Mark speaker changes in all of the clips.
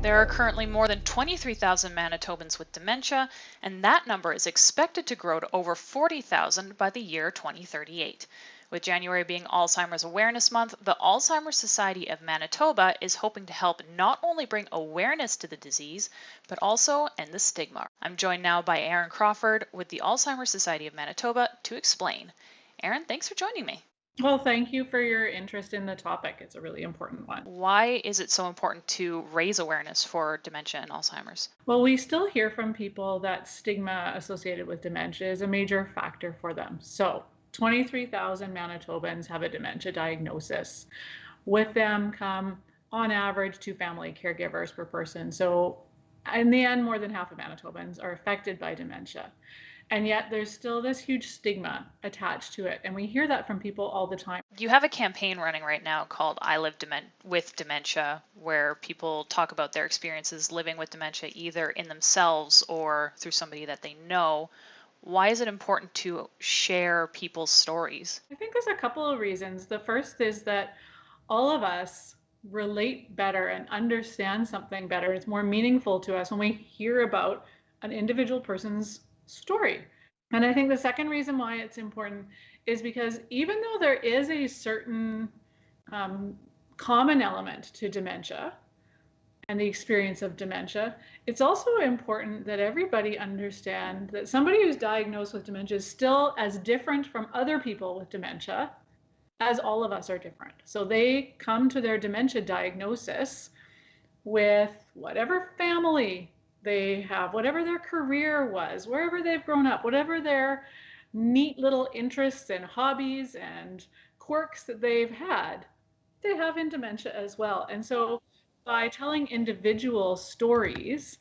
Speaker 1: There are currently more than 23,000 Manitobans with dementia, and that number is expected to grow to over 40,000 by the year 2038. With January being Alzheimer's Awareness Month, the Alzheimer Society of Manitoba is hoping to help not only bring awareness to the disease, but also end the stigma. I'm joined now by Aaron Crawford with the Alzheimer Society of Manitoba to explain. Aaron, thanks for joining me.
Speaker 2: Well, thank you for your interest in the topic. It's a really important one.
Speaker 1: Why is it so important to raise awareness for dementia and Alzheimer's?
Speaker 2: Well, we still hear from people that stigma associated with dementia is a major factor for them. So 23,000 Manitobans have a dementia diagnosis. With them come, on average, 2 family caregivers per person. So in the end, more than half of Manitobans are affected by dementia. And yet there's still this huge stigma attached to it. And we hear that from people all the time.
Speaker 1: You have a campaign running right now called I Live with Dementia, where people talk about their experiences living with dementia either in themselves or through somebody that they know. Why is it important to share people's stories?
Speaker 2: I think there's a couple of reasons. The first is that all of us relate better and understand something better. It's more meaningful to us when we hear about an individual person's story. And I think the second reason why it's important is because even though there is a certain common element to dementia and the experience of dementia, it's also important that everybody understand that somebody who's diagnosed with dementia is still as different from other people with dementia as all of us are different. So they come to their dementia diagnosis with whatever family they have, whatever their career was, wherever they've grown up, whatever their neat little interests and hobbies and quirks that they've had, they have in dementia as well. And so by telling individual stories,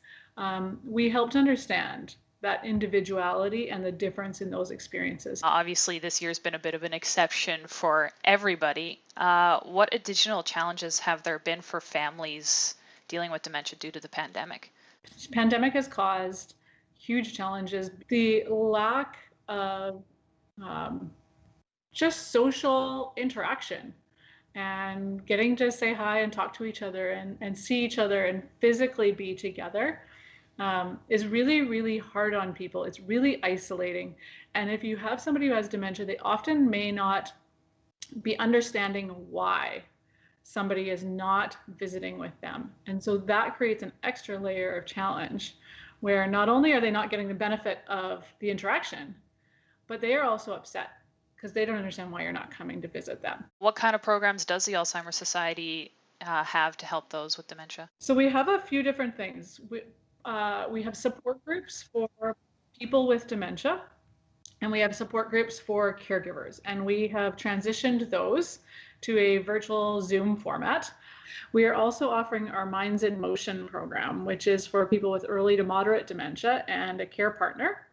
Speaker 2: we help to understand that individuality and the difference in those experiences.
Speaker 1: Obviously, this year's been a bit of an exception for everybody. What additional challenges have there been for families dealing with dementia due to the pandemic?
Speaker 2: The pandemic has caused huge challenges. The lack of just social interaction and getting to say hi and talk to each other and see each other and physically be together is really, really hard on people. It's really isolating. And if you have somebody who has dementia, they often may not be understanding why somebody is not visiting with them. And so that creates an extra layer of challenge where not only are they not getting the benefit of the interaction, but they are also upset because they don't understand why you're not coming to visit them.
Speaker 1: What kind of programs does the Alzheimer's Society have to help those with dementia?
Speaker 2: So we have a few different things. We have support groups for people with dementia, and we have support groups for caregivers. And we have transitioned those to a virtual Zoom format. We are also offering our Minds in Motion program, which is for people with early to moderate dementia and a care partner.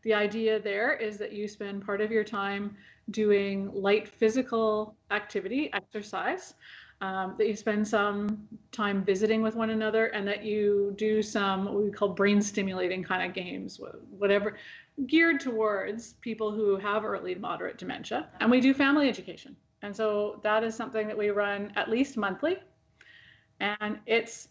Speaker 2: The idea there is that you spend part of your time doing light physical activity, exercise, that you spend some time visiting with one another, and that you do some what we call brain stimulating kind of games, whatever, geared towards people who have early to moderate dementia. And we do family education. And so that is something that we run at least monthly. And it's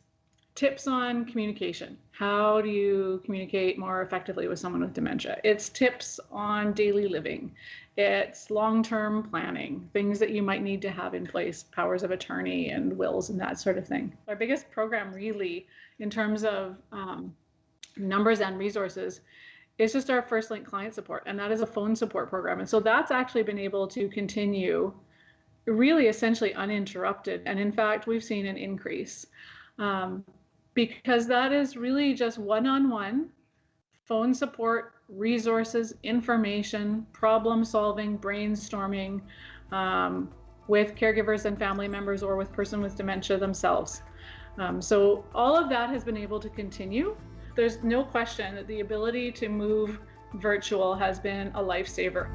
Speaker 2: tips on communication. How do you communicate more effectively with someone with dementia? It's tips on daily living. It's long-term planning, things that you might need to have in place, powers of attorney and wills and that sort of thing. Our biggest program really, in terms of numbers and resources, is just our First Link client support. And that is a phone support program. And so that's actually been able to continue really essentially uninterrupted. And in fact, we've seen an increase because that is really just one-on-one phone support, resources, information, problem solving, brainstorming with caregivers and family members or with person with dementia themselves. So all of that has been able to continue. There's no question that the ability to move virtual has been a lifesaver.